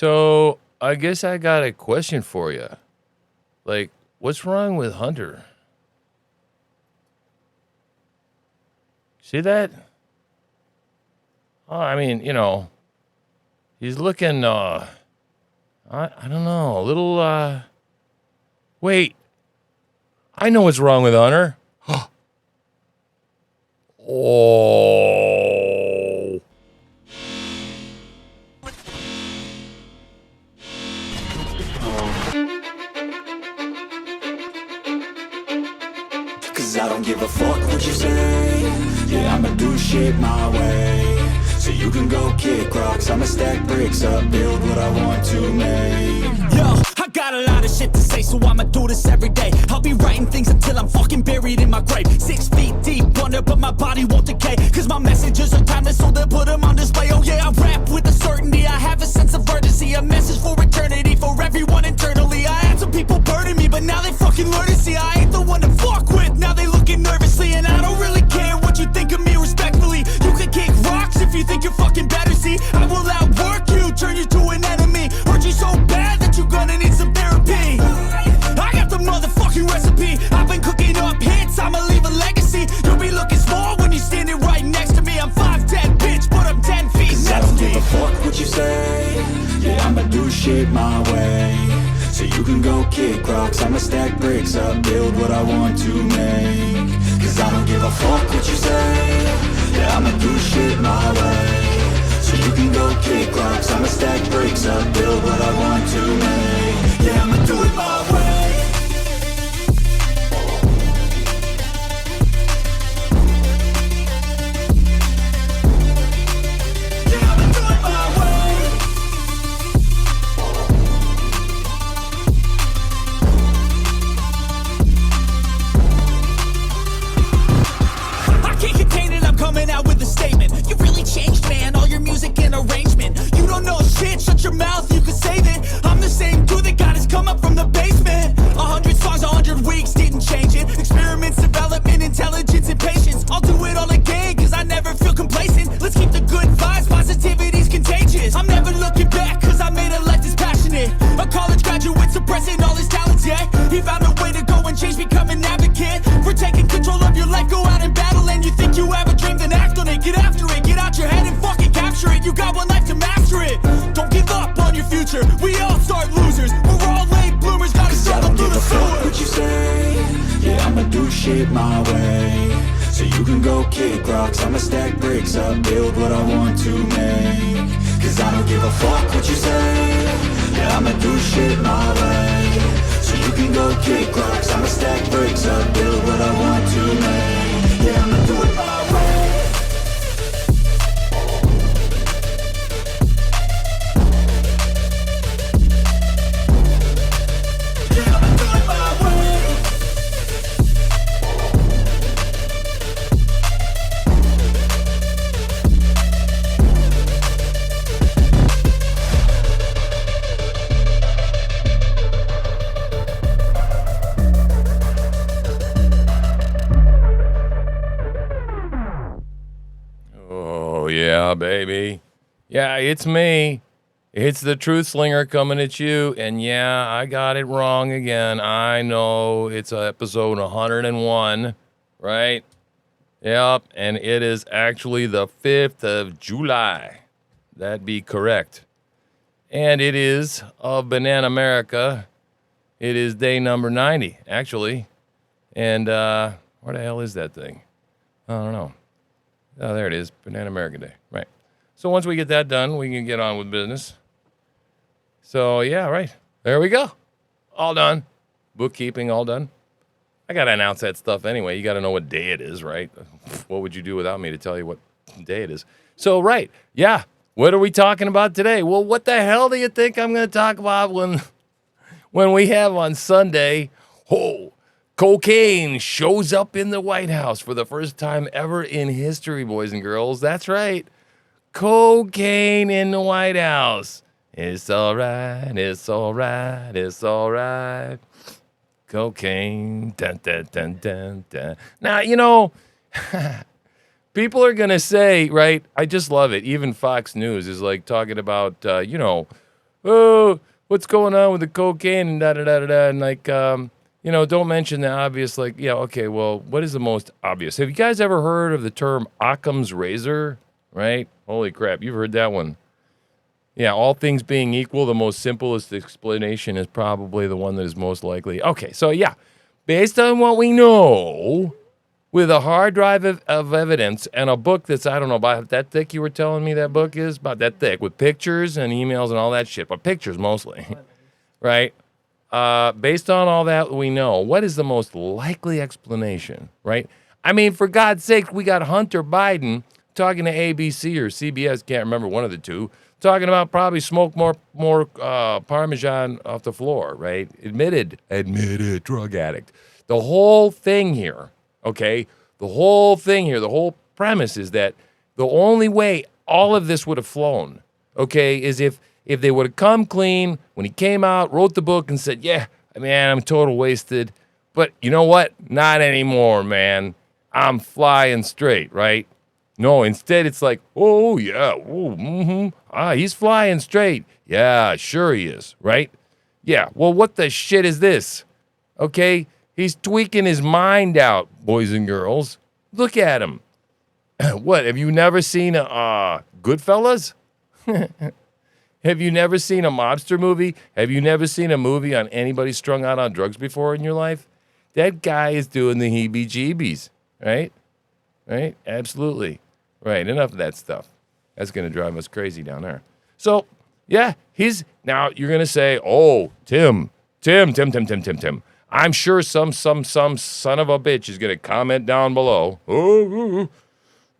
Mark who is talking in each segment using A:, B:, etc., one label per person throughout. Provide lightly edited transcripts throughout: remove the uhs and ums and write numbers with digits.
A: So, I guess I got a question for you. Like, what's wrong with Hunter? See that? Oh, I mean, he's looking, I don't know, a little, wait, I know what's wrong with Hunter. Oh.
B: Cause I don't give a fuck what you say. Yeah, I'ma do shit my way. So you can go kick rocks, I'ma stack bricks up, build what I want to make. Yo, I got a lot of shit to say, so I'ma do this every day. I'll be writing things until I'm fucking buried in my grave. 6 feet deep under, but my body won't decay. Cause my messages are timeless, so they'll put them on display. Oh yeah, I rap with a certainty, I have a sense of urgency. A message for eternity, for everyone internally. I had some people burning me, but now they fucking learn to see I ain't the one to fuck with. Now they looking nervously, and I don't really care what you think of me respectfully. You can kick rocks if you think you're fucking better, see. I will outwork you, turn you to an enemy. Hurt you so bad that you're gonna need some therapy. I got the motherfucking recipe. I've been cooking up hits, I'ma leave a legacy. You'll be looking small when you're standing right next to me. I'm 5'10", bitch, but I'm 10 feet next to me. I don't give a fuck what you say. Yeah, I'ma do shit my way. So you can go kick rocks, I'ma stack bricks up, build what I want to make. Cause I don't give a fuck what you say. Yeah, I'ma do shit my way. So you can go kick rocks, I'ma stack bricks up, build what I want to make. Yeah, I'ma do it my way. Coming out with a statement. You really changed, man, all your music and arrangement. You don't know shit, shut your mouth, you can save it. I'm the same dude that got his come up from the basement. 100 songs, 100 weeks, didn't change it. Experiments, development, intelligence, and patience. I'll do it all again, cause I never feel complacent. Let's keep the good vibes, positivity's contagious. I'm never looking back, cause I made a life that's passionate. A college graduate suppressing all his talents, yeah. He found a way to go and change, become an advocate. For taking control of your life, go out and battle. And you think you have a dream, then act on it, get after it. Get out your head and fucking capture it. You got one life to master it. Don't give up on your future, we all start losers. We're all late bloomers, gotta struggle through the sewer. I don't give a fuck what you say. Yeah, I'ma do shit my way. So you can go kick rocks, I'ma stack bricks up, build what I want to make. Cause I don't give a fuck what you say. Yeah, I'ma do shit my way. So you can go kick rocks, I'ma stack bricks up, build what I want to make. Yeah, I'ma do it my way. Yeah, I'ma do it my way.
A: Oh, yeah, baby. Yeah, it's me. It's the Truth Slinger coming at you. And yeah, I got it wrong again. I know it's episode 101, right? Yep, and it is actually the 5th of July. That'd be correct. And it is of Banana America. It is day number 90, actually. And where the hell is that thing? I don't know. Oh, there it is. Banana America Day. Right. So once we get that done, we can get on with business. So, yeah, right. There we go. All done. Bookkeeping, all done. I got to announce that stuff anyway. You got to know what day it is, right? What would you do without me to tell you what day it is? So, right. Yeah. What are we talking about today? Well, what the hell do you think I'm going to talk about when we have on Sunday, cocaine shows up in the White House for the first time ever in history, boys and girls. That's right. Cocaine in the White House. It's all right. It's all right. It's all right. Cocaine. Dun, dun, dun, dun, dun. Now, people are going to say, right, I just love it. Even Fox News is like talking about, oh, what's going on with the cocaine and da-da-da-da-da, and like, don't mention the obvious, like, yeah, okay, well, what is the most obvious? Have you guys ever heard of the term Occam's razor, right? Holy crap, you've heard that one. Yeah, all things being equal, the most simplest explanation is probably the one that is most likely. Okay, so yeah, based on what we know, with a hard drive of evidence and a book that's, I don't know, about that thick, you were telling me that book is? About that thick, with pictures and emails and all that shit, but pictures mostly, right? Based on all that we know, what is the most likely explanation, right? I mean, for God's sake, we got Hunter Biden talking to ABC or CBS, can't remember, one of the two, talking about probably smoke more Parmesan off the floor, right? Admitted drug addict. The whole thing here, okay? The whole premise is that the only way all of this would have flown, okay, is if they would have come clean when he came out, wrote the book, and said, yeah, man, I'm total wasted. But you know what? Not anymore, man. I'm flying straight, right? No, instead it's like, oh, yeah, he's flying straight. Yeah, sure he is, right? Yeah, well, what the shit is this? Okay, he's tweaking his mind out, boys and girls. Look at him. What, have you never seen Goodfellas? Have you never seen a mobster movie? Have you never seen a movie on anybody strung out on drugs before in your life? That guy is doing the heebie-jeebies, right? Right? Absolutely. Right, enough of that stuff. That's going to drive us crazy down there. So, yeah, now you're going to say, oh, Tim. I'm sure some son of a bitch is going to comment down below. Oh,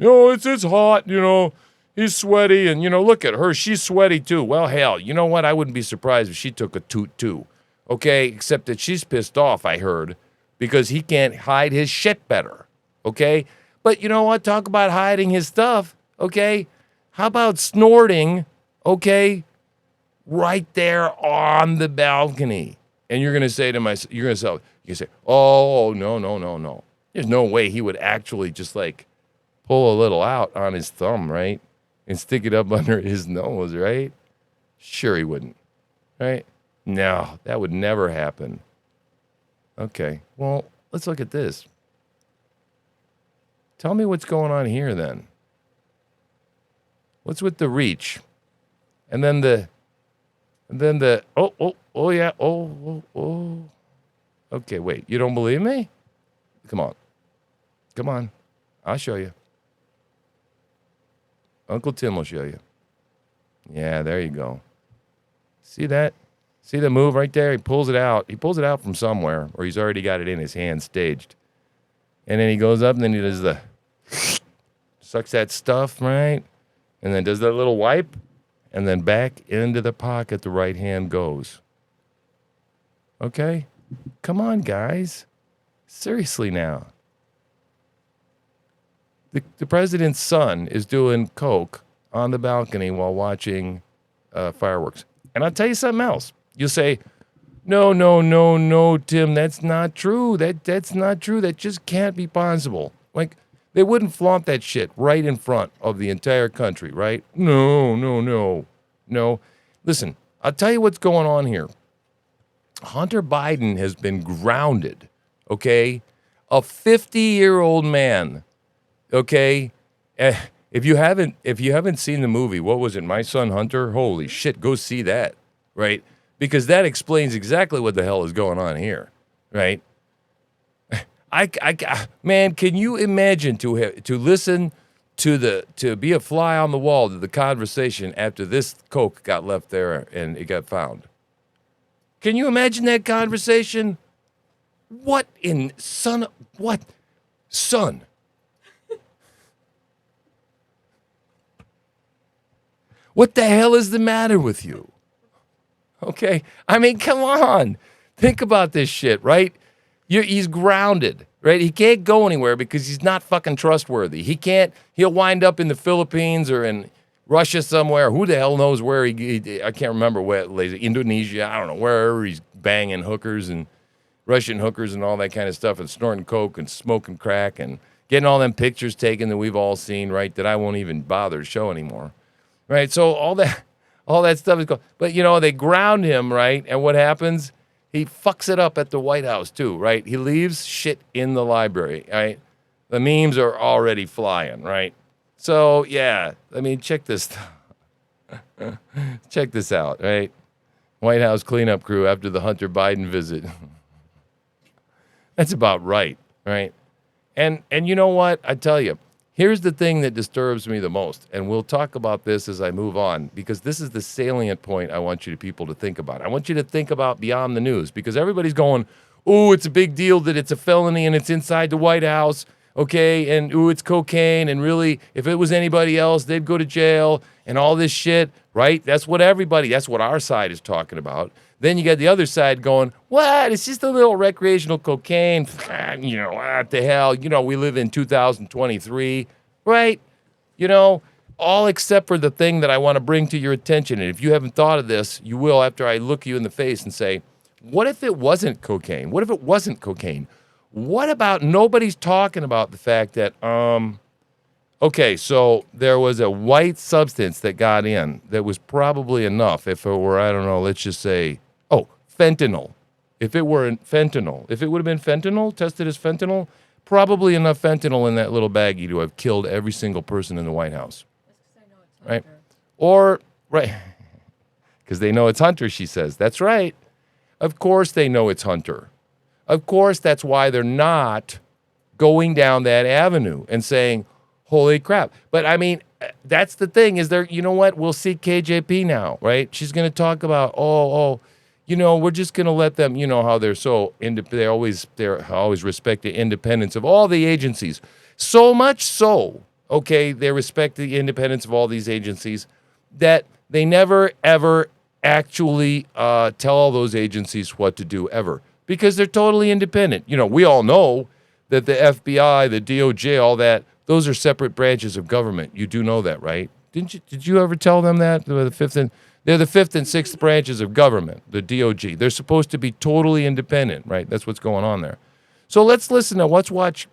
A: it's hot, he's sweaty, and, look at her, she's sweaty too. Well, hell, you know what? I wouldn't be surprised if she took a toot too. Okay, except that she's pissed off, I heard, because he can't hide his shit better. Okay? But you know what? Talk about hiding his stuff, okay? How about snorting, okay, right there on the balcony? And you're going to say to myself, you're going to say, oh, no. There's no way he would actually just like pull a little out on his thumb, right? And stick it up under his nose, right? Sure he wouldn't, right? No, that would never happen. Okay, well, let's look at this. Tell me what's going on here then. What's with the reach? And then the Okay, wait. You don't believe me? Come on. I'll show you. Uncle Tim will show you. Yeah, there you go. See that? See the move right there? He pulls it out. He pulls it out from somewhere, or he's already got it in his hand staged. And then he goes up and then he does the sucks that stuff, right? And then does that little wipe, and then back into the pocket the right hand goes. Okay? Come on, guys. Seriously now. The president's son is doing coke on the balcony while watching fireworks. And I'll tell you something else. You'll say, no, Tim, that's not true. That's not true. That just can't be possible. Like, they wouldn't flaunt that shit right in front of the entire country, right? No. Listen, I'll tell you what's going on here. Hunter Biden has been grounded, okay? A 50-year-old man, okay? If you haven't seen the movie, what was it, My Son Hunter? Holy shit, go see that, right? Because that explains exactly what the hell is going on here, right? Man, can you imagine to listen to be a fly on the wall to the conversation after this coke got left there and it got found? Can you imagine that conversation? What? Son? What the hell is the matter with you? Okay, I mean, come on. Think about this shit, right? He's grounded, right? He can't go anywhere because he's not fucking trustworthy. He'll wind up in the Philippines or in Russia somewhere. Who the hell knows where I can't remember where, Indonesia, I don't know, wherever he's banging hookers and Russian hookers and all that kind of stuff and snorting coke and smoking crack and getting all them pictures taken that we've all seen, right, that I won't even bother to show anymore, right? So all All that stuff is going. But, they ground him, right? And what happens? He fucks it up at the White House, too, right? He leaves shit in the library, right? The memes are already flying, right? So, yeah, check this. Check this out, right? White House cleanup crew after the Hunter Biden visit. That's about right, right? And you know what? I tell you, here's the thing that disturbs me the most, and we'll talk about this as I move on, because this is the salient point I want you people to think about. I want you to think about beyond the news, because everybody's going, "Ooh, it's a big deal that it's a felony and it's inside the White House, okay? And ooh, it's cocaine, and really, if it was anybody else, they'd go to jail and all this shit," right? That's what our side is talking about. Then you got the other side going, "What? It's just a little recreational cocaine. What the hell? We live in 2023, right? All except for the thing that I want to bring to your attention. And if you haven't thought of this, you will after I look you in the face and say, what if it wasn't cocaine? What if it wasn't cocaine? What about nobody's talking about the fact that, okay, so there was a white substance that got in that was probably enough if it were, I don't know, let's just say, fentanyl. If it would have been fentanyl, tested as fentanyl, probably enough fentanyl in that little baggie to have killed every single person in the White House.
C: That's 'cause I know it's
A: right?
C: Hunter.
A: Or, right, because they know it's Hunter, she says. That's right. Of course they know it's Hunter. Of course that's why they're not going down that avenue and saying, holy crap. But that's the thing is there, you know what? We'll see KJP now, right? She's going to talk about, we're just going to let them, how they're so, they always respect the independence of all the agencies. So much so, okay, they respect the independence of all these agencies that they never, ever actually tell all those agencies what to do ever because they're totally independent. We all know that the FBI, the DOJ, all that, those are separate branches of government. You do know that, right? Did you ever tell them that? They're the fifth and sixth branches of government, the DOJ. They're supposed to be totally independent, right? That's what's going on there. So let's watch, let's watch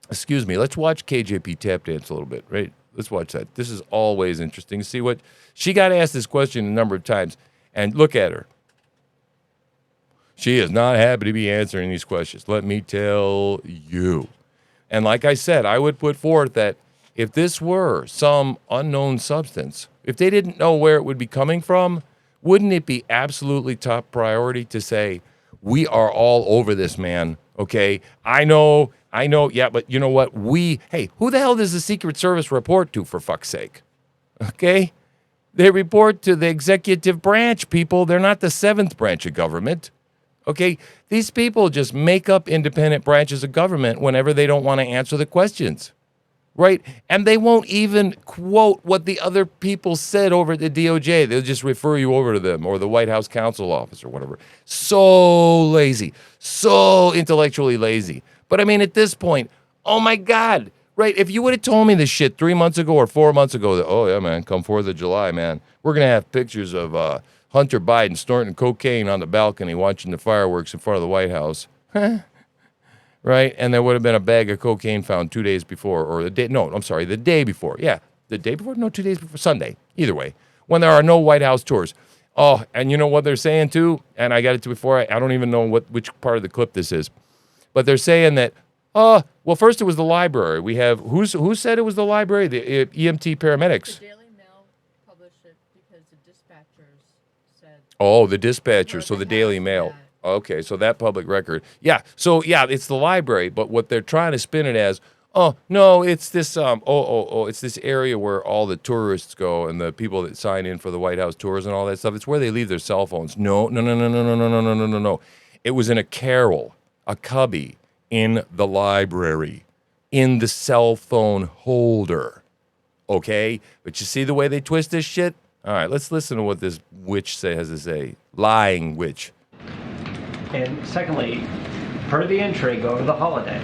A: KJP tap dance a little bit, right? Let's watch that. This is always interesting to see what, she got asked this question a number of times, and look at her. She is not happy to be answering these questions, let me tell you. And like I said, I would put forth that if this were some unknown substance, if they didn't know where it would be coming from, wouldn't it be absolutely top priority to say, we are all over this, man, okay? I know, yeah, but you know what? Hey, who the hell does the Secret Service report to, for fuck's sake? Okay? They report to the executive branch, people. They're not the seventh branch of government. Okay? These people just make up independent branches of government whenever they don't want to answer the questions. Right? And they won't even quote what the other people said over at the DOJ. They'll just refer you over to them or the White House counsel office or whatever. So lazy. So intellectually lazy. But at this point, oh my God. Right? If you would have told me this shit 3 months ago or 4 months ago, that, oh yeah, man, come 4th of July, man. We're going to have pictures of Hunter Biden snorting cocaine on the balcony watching the fireworks in front of the White House. Right? And there would have been a bag of cocaine found 2 days before, or the day before. Yeah, the day before? No, 2 days before, Sunday. Either way, when there are no White House tours. Oh, and you know what they're saying too? And I got it to before, I don't even know which part of the clip this is. But they're saying that, well, first it was the library. We have, who said it was the library? The EMT paramedics.
C: The Daily Mail published it because the dispatchers said.
A: Oh, the dispatchers, so the Daily Mail. Okay, so that public record. Yeah, so yeah, it's the library, but what they're trying to spin it as, oh, no, it's this, it's this area where all the tourists go and the people that sign in for the White House tours and all that stuff. It's where they leave their cell phones. No. It was in a carrel, a cubby in the library, in the cell phone holder. Okay? But you see the way they twist this shit? All right, let's listen to what this witch has to say. Lying witch.
D: And secondly, per the entry, go to the holiday.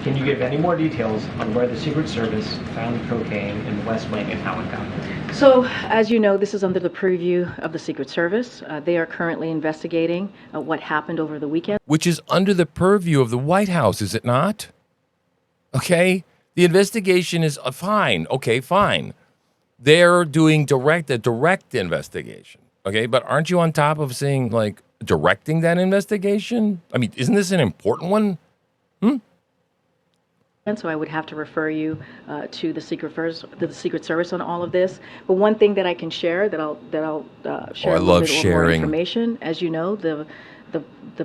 D: Can you give any more details on where the Secret Service found the cocaine in the West Wing and how it got there?
E: So, as you know, this is under the purview of the Secret Service. They are currently investigating what happened over the weekend.
A: Which is under the purview of the White House, is it not? Okay? The investigation is fine. Okay, fine. they're doing a direct investigation. Okay, but aren't you on top of saying like directing that investigation? I mean, isn't this an important one?
E: And so I would have to refer you to the Secret Service on all of this. But one thing that I can share that I'll share
A: I
E: a little
A: love
E: bit more
A: sharing.
E: information. As you know, the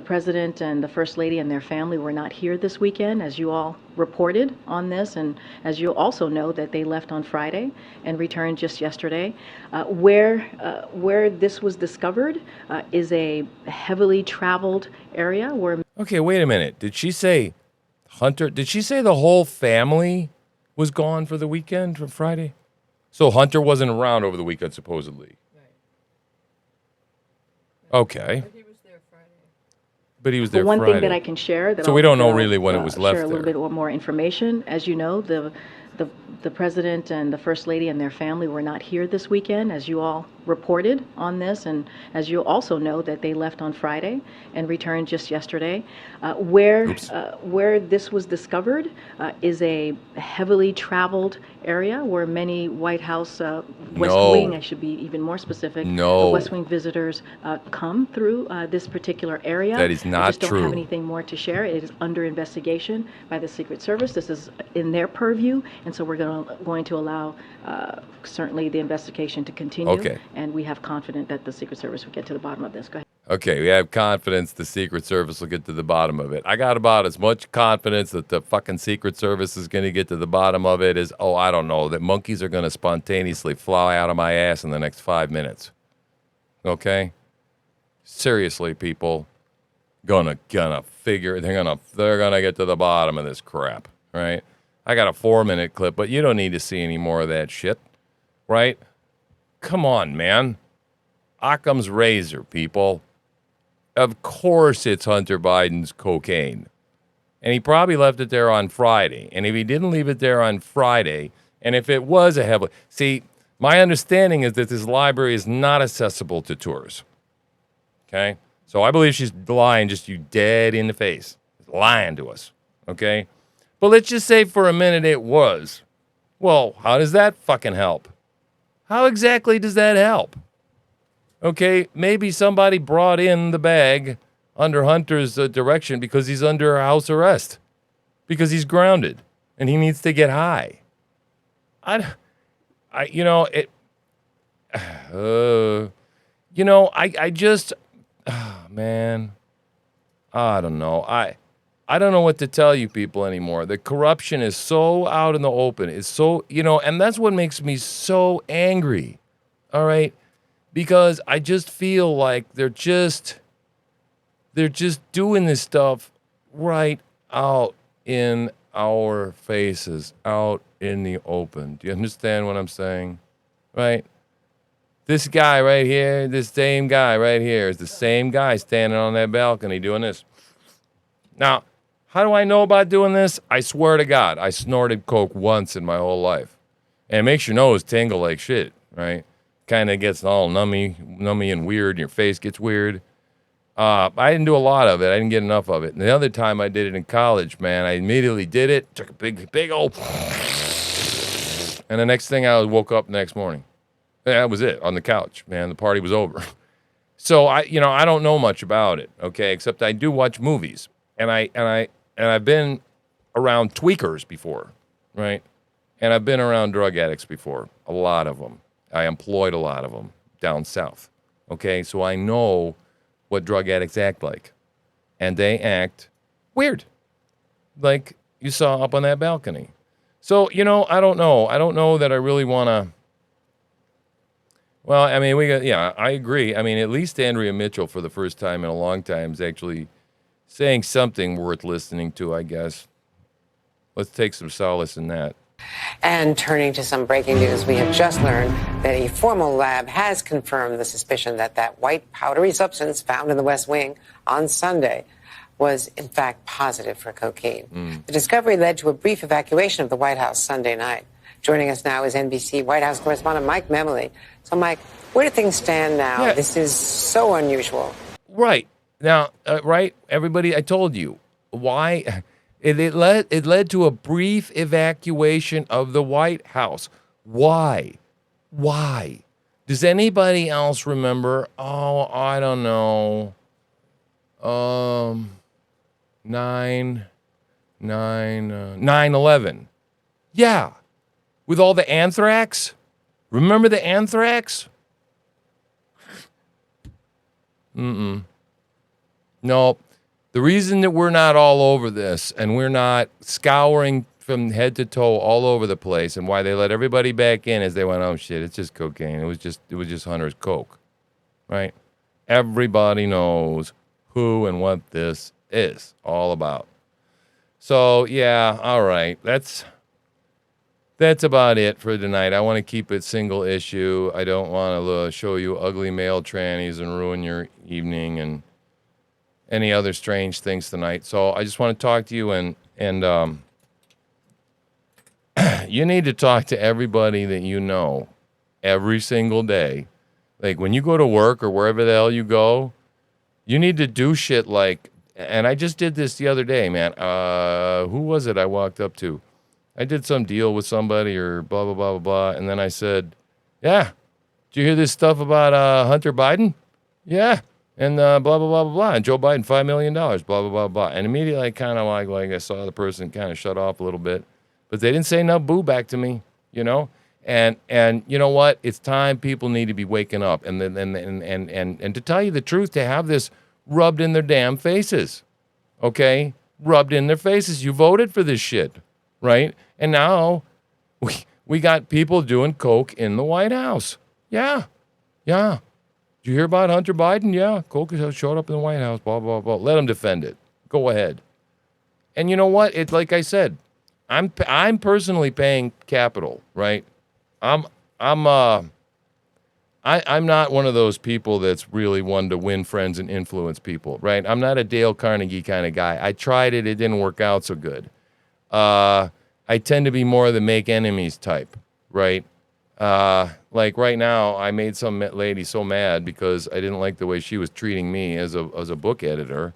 E: president and the first lady and their family were not here this weekend, as you all reported on this, and as you also know that they left on Friday and returned just yesterday. Where this was discovered is a heavily traveled area where.
A: Okay, wait a minute. Did she say Hunter? Did she say the whole family was gone for the weekend from Friday? So Hunter wasn't around over the weekend, supposedly. Okay.
C: But he was there Friday.
A: But he was there
E: One
A: Friday.
E: thing that I can share that
A: So we don't know really when it was left
E: share a little
A: there.
E: bit more information. As you know, the president and the first lady and their family were not here this weekend, as you all reported on this, and as you also know that they left on Friday and returned just yesterday. Where this was discovered is a heavily traveled area where many White House West
A: No.
E: Wing, I should be even more specific,
A: No.
E: the West Wing visitors come through this particular area.
A: That is
E: I
A: not
E: just don't have
A: true.
E: anything more to share. It is under investigation by the Secret Service. This is in their purview, and so we're going to allow certainly the investigation to continue.
A: Okay.
E: And we have confidence that the Secret Service will get to the bottom of this. Go ahead.
A: Okay, we have confidence the Secret Service will get to the bottom of it. I got about as much confidence that the fucking Secret Service is going to get to the bottom of it as, I don't know, that monkeys are going to spontaneously fly out of my ass in the next 5 minutes. Okay? Seriously, people, gonna figure, they're gonna get to the bottom of this crap, right? I got a 4-minute clip, but you don't need to see any more of that shit, right? Come on, man. Occam's razor, people. Of course it's Hunter Biden's cocaine. And he probably left it there on Friday. And if he didn't leave it there on Friday, and if it was a heavily... See, my understanding is that this library is not accessible to tours. Okay? So I believe she's lying just you dead in the face. Lying to us. Okay? But let's just say for a minute it was. Well, how does that fucking help? How exactly does that help? Okay, maybe somebody brought in the bag under Hunter's direction because he's under house arrest, because he's grounded and he needs to get high. I just, man, I don't know. I don't know what to tell you people anymore. The corruption is so out in the open. It's so, and that's what makes me so angry. All right. Because I just feel like they're just doing this stuff right out in our faces, out in the open. Do you understand what I'm saying? Right? This guy right here, this same guy right here is the same guy standing on that balcony doing this. Now, how do I know about doing this? I swear to God, I snorted coke once in my whole life. And it makes your nose tingle like shit, right? Kind of gets all nummy and weird, and your face gets weird. I didn't do a lot of it. I didn't get enough of it. And the other time I did it in college, man, I immediately did it, took a big old, and the next thing I woke up the next morning. That was it, on the couch, man. The party was over. So I don't know much about it, okay, except I do watch movies, and I've been around tweakers before, right? And I've been around drug addicts before, a lot of them. I employed a lot of them down south, okay? So I know what drug addicts act like. And they act weird, like you saw up on that balcony. So, I don't know. I don't know that I really want to... Well, I mean, I agree. I mean, at least Andrea Mitchell, for the first time in a long time, is actually saying something worth listening to, I guess. Let's take some solace in that.
F: And turning to some breaking news, we have just learned that a formal lab has confirmed the suspicion that white powdery substance found in the West Wing on Sunday was, in fact, positive for cocaine. The discovery led to a brief evacuation of the White House Sunday night. Joining us now is NBC White House correspondent Mike Memoli. So, Mike, where do things stand now?
A: Yeah.
F: This is so unusual.
A: Right. Now, right, everybody, I told you. Why... It led to a brief evacuation of the White House. Why? Why? Does anybody else remember? Oh, I don't know. 9/11. Yeah. With all the anthrax? Remember the anthrax? No. The reason that we're not all over this and we're not scouring from head to toe all over the place and why they let everybody back in is they went, oh shit, it's just cocaine. It was just Hunter's coke. Right? Everybody knows who and what this is all about. So, yeah, all right. That's about it for tonight. I want to keep it single issue. I don't want to show you ugly male trannies and ruin your evening and any other strange things tonight. So I just want to talk to you and you need to talk to everybody that you know every single day. Like when you go to work or wherever the hell you go, you need to do shit like, and I just did this the other day, man. Who was it I walked up to? I did some deal with somebody or blah, blah, blah, blah, blah. And then I said, yeah, did you hear this stuff about Hunter Biden? Yeah. And blah, blah, blah, blah, blah. And Joe Biden, $5 million, blah, blah, blah, blah. And immediately I kind of like I saw the person kind of shut off a little bit. But they didn't say no boo back to me, you know? And you know what? It's time people need to be waking up. And to tell you the truth, to have this rubbed in their damn faces, okay? Rubbed in their faces. You voted for this shit, right? And now we got people doing coke in the White House. Yeah. Did you hear about Hunter Biden? Yeah, coke showed up in the White House, blah, blah, blah. Let him defend it. Go ahead. And you know what? It's like I said, I'm personally paying capital, right? I'm not one of those people that's really one to win friends and influence people, right? I'm not a Dale Carnegie kind of guy. I tried it. It didn't work out so good. I tend to be more the make enemies type, right? Like right now, I made some lady so mad because I didn't like the way she was treating me as a book editor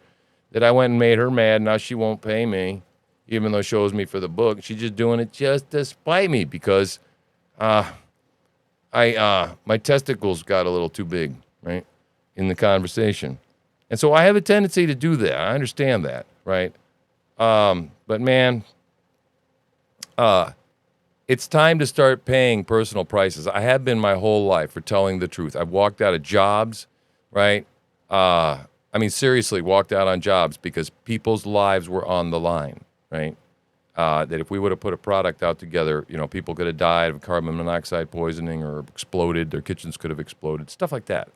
A: that I went and made her mad. Now she won't pay me, even though she owes me for the book. She's just doing it just to spite me because my testicles got a little too big, right, in the conversation. And so I have a tendency to do that. I understand that, right? But man, it's time to start paying personal prices. I have been my whole life for telling the truth. I've walked out of jobs, right? I mean, seriously, walked out on jobs because people's lives were on the line, right? That if we would have put a product out together, you know, people could have died of carbon monoxide poisoning or exploded. Their kitchens could have exploded, stuff like that.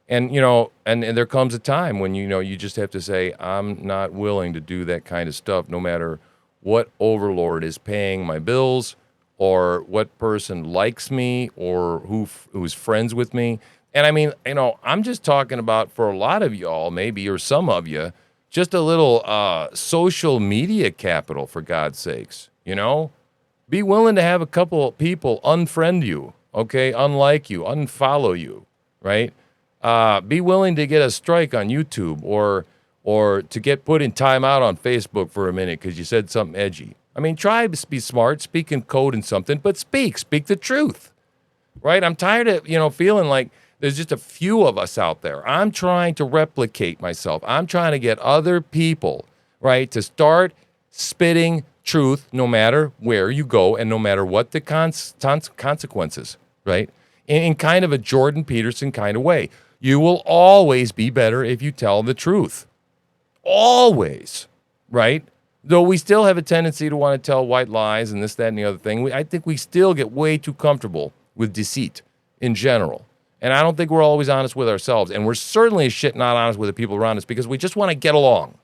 A: And, you know, and there comes a time when, you know, you just have to say, I'm not willing to do that kind of stuff, no matter what overlord is paying my bills or what person likes me or who's friends with me. And I mean, you know, I'm just talking about for a lot of y'all, maybe, or some of you, just a little social media capital, for God's sakes, you know? Be willing to have a couple of people unfriend you, okay? Unlike you, unfollow you, right? Be willing to get a strike on YouTube or to get put in timeout on Facebook for a minute because you said something edgy. I mean, try to be smart, speak in code and something, but speak the truth, right? I'm tired of, you know, feeling like there's just a few of us out there. I'm trying to replicate myself. I'm trying to get other people, right, to start spitting truth no matter where you go and no matter what the consequences, right? In kind of a Jordan Peterson kind of way. You will always be better if you tell the truth. Always, right? Though we still have a tendency to want to tell white lies and this, that, and the other thing. I think we still get way too comfortable with deceit in general. And I don't think we're always honest with ourselves. And we're certainly as shit not honest with the people around us because we just want to get along,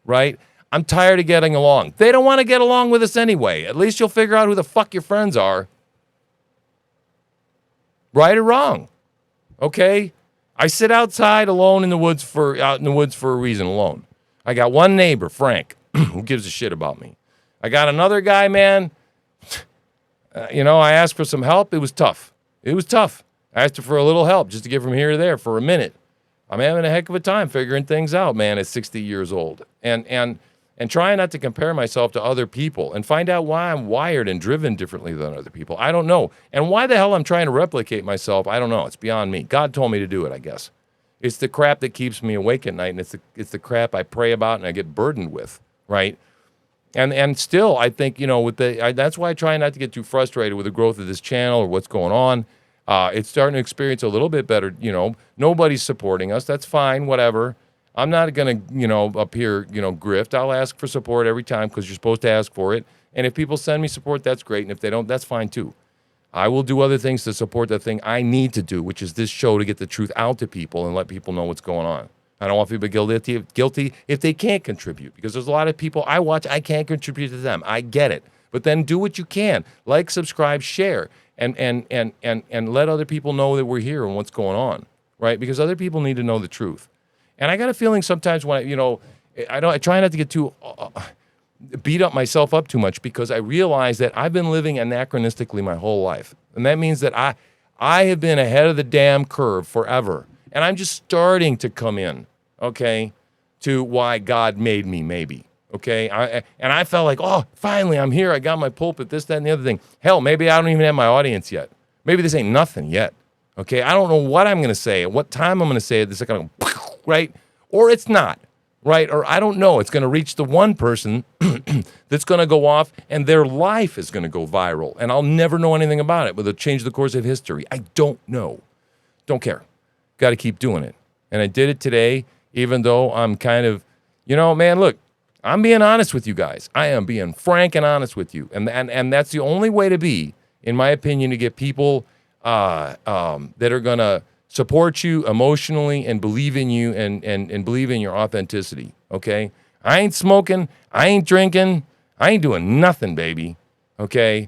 A: right? I'm tired of getting along. They don't want to get along with us anyway. At least you'll figure out who the fuck your friends are. Right or wrong, okay? I sit outside alone out in the woods for a reason alone. I got one neighbor, Frank, who gives a shit about me. I got another guy, man. You know, I asked for some help. It was tough. I asked her for a little help just to get from here to there for a minute. I'm having a heck of a time figuring things out, man, at 60 years old. And and trying not to compare myself to other people and find out why I'm wired and driven differently than other people. I don't know. And why the hell I'm trying to replicate myself, I don't know. It's beyond me. God told me to do it, I guess. It's the crap that keeps me awake at night, and it's the crap I pray about and I get burdened with, right? And still, I think, that's why I try not to get too frustrated with the growth of this channel or what's going on. It's starting to experience a little bit better, Nobody's supporting us. That's fine, whatever. I'm not going to, up here, grift. I'll ask for support every time because you're supposed to ask for it. And if people send me support, that's great. And if they don't, that's fine too. I will do other things to support the thing I need to do, which is this show to get the truth out to people and let people know what's going on. I don't want people to be guilty if they can't contribute, because there's a lot of people I watch, I can't contribute to them. I get it. But then do what you can. Like, subscribe, share, and let other people know that we're here and what's going on, right? Because other people need to know the truth. And I got a feeling sometimes when I try not to get too beat up myself up too much, because I realize that I've been living anachronistically my whole life. And that means that I have been ahead of the damn curve forever. And I'm just starting to come in, okay, to why God made me, maybe, okay? I felt like, oh, finally, I'm here. I got my pulpit, this, that, and the other thing. Hell, maybe I don't even have my audience yet. Maybe this ain't nothing yet, okay? I don't know what I'm going to say, at what time I'm going to say it. This is going to go, right? Or it's not, right? Or I don't know. It's going to reach the one person that's going to go off, and their life is going to go viral. And I'll never know anything about it, but it'll change the course of history. I don't know. Don't care. Got to keep doing it. And I did it today, even though I'm kind of, man, look, I'm being honest with you guys. I am being frank and honest with you. And that's the only way to be, in my opinion, to get people that are going to support you emotionally and believe in you and believe in your authenticity, okay? I ain't smoking. I ain't drinking. I ain't doing nothing, baby, okay?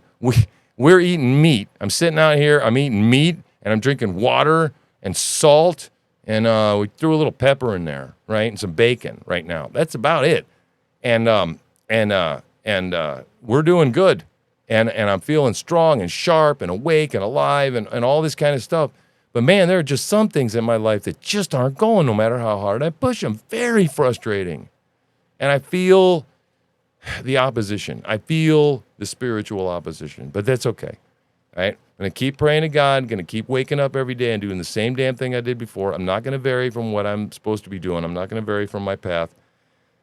A: We're eating meat. I'm sitting out here. I'm eating meat, and I'm drinking water and salt, and we threw a little pepper in there, right, and some bacon right now. That's about it. And we're doing good, and I'm feeling strong and sharp and awake and alive and all this kind of stuff. But man, there are just some things in my life that just aren't going, no matter how hard I push them. Very frustrating, and I feel the opposition. I feel the spiritual opposition, but that's okay. Right? I'm going to keep praying to God. I'm going to keep waking up every day and doing the same damn thing I did before. I'm not going to vary from what I'm supposed to be doing. I'm not going to vary from my path,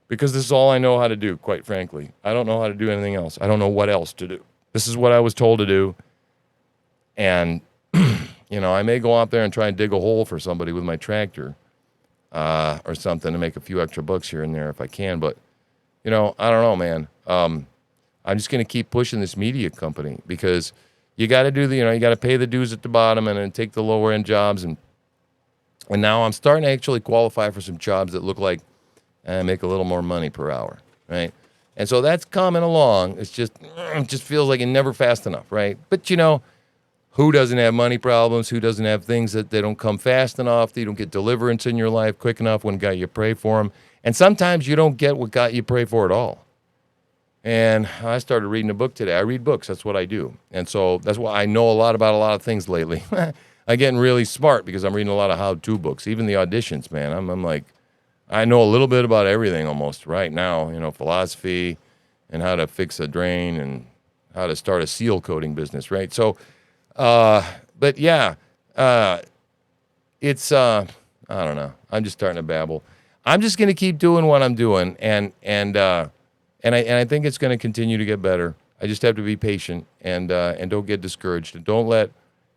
A: because this is all I know how to do, quite frankly. I don't know how to do anything else. I don't know what else to do. This is what I was told to do. And, I may go out there and try and dig a hole for somebody with my tractor or something to make a few extra bucks here and there if I can. But, I don't know, man. I'm just going to keep pushing this media company, because you got to do you got to pay the dues at the bottom and then take the lower end jobs. And now I'm starting to actually qualify for some jobs that look like I make a little more money per hour, right? And so that's coming along. It just feels like it never fast enough, right? But who doesn't have money problems? Who doesn't have things that they don't come fast enough? You don't get deliverance in your life quick enough when God you pray for them. And sometimes you don't get what God you pray for at all. And I started reading a book today. I read books. That's what I do. And so that's why I know a lot about a lot of things lately. I'm getting really smart because I'm reading a lot of how-to books, even the auditions, man. I'm like, I know a little bit about everything almost right now, philosophy and how to fix a drain and how to start a seal coating business, right? So, but yeah, it's, I don't know. I'm just starting to babble. I'm just going to keep doing what I'm doing. And I think it's going to continue to get better. I just have to be patient and don't get discouraged. And don't let,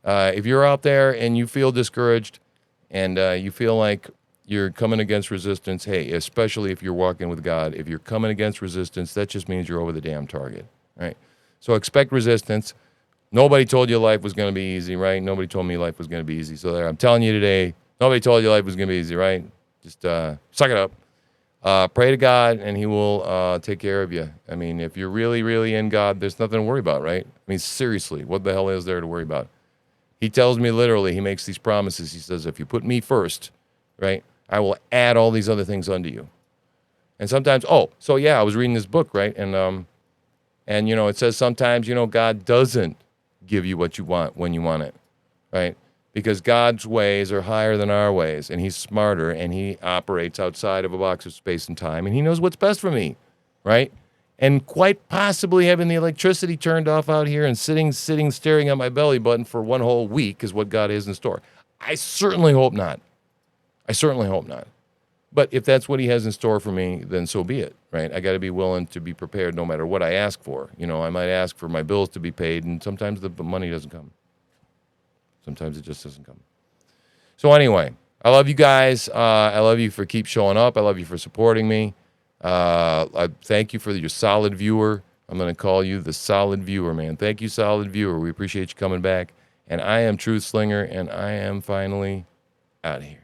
A: if you're out there and you feel discouraged and you feel like you're coming against resistance, hey, especially if you're walking with God, if you're coming against resistance, that just means you're over the damn target, right? So expect resistance. Nobody told you life was going to be easy, right? Nobody told me life was going to be easy. So there, I'm telling you today, nobody told you life was going to be easy, right? Just suck it up. Pray to God, and He will take care of you. I mean, if you're really, really in God, there's nothing to worry about, right? I mean, seriously, what the hell is there to worry about? He tells me literally, He makes these promises. He says, if you put me first, right, I will add all these other things unto you. And sometimes, so yeah, I was reading this book, right? And it says sometimes, God doesn't give you what you want when you want it, right? Because God's ways are higher than our ways, and He's smarter, and He operates outside of a box of space and time, and He knows what's best for me, right? And quite possibly having the electricity turned off out here and sitting staring at my belly button for one whole week is what God has in store. I certainly hope not. But if that's what he has in store for me, then so be it, right? I got to be willing to be prepared no matter what I ask for. You know, I might ask for my bills to be paid, and sometimes the money doesn't come. Sometimes it just doesn't come. So anyway, I love you guys. I love you for keep showing up. I love you for supporting me. I thank you for your solid viewer. I'm going to call you the solid viewer, man. Thank you, solid viewer. We appreciate you coming back. And I am Truth Slinger, and I am finally out of here.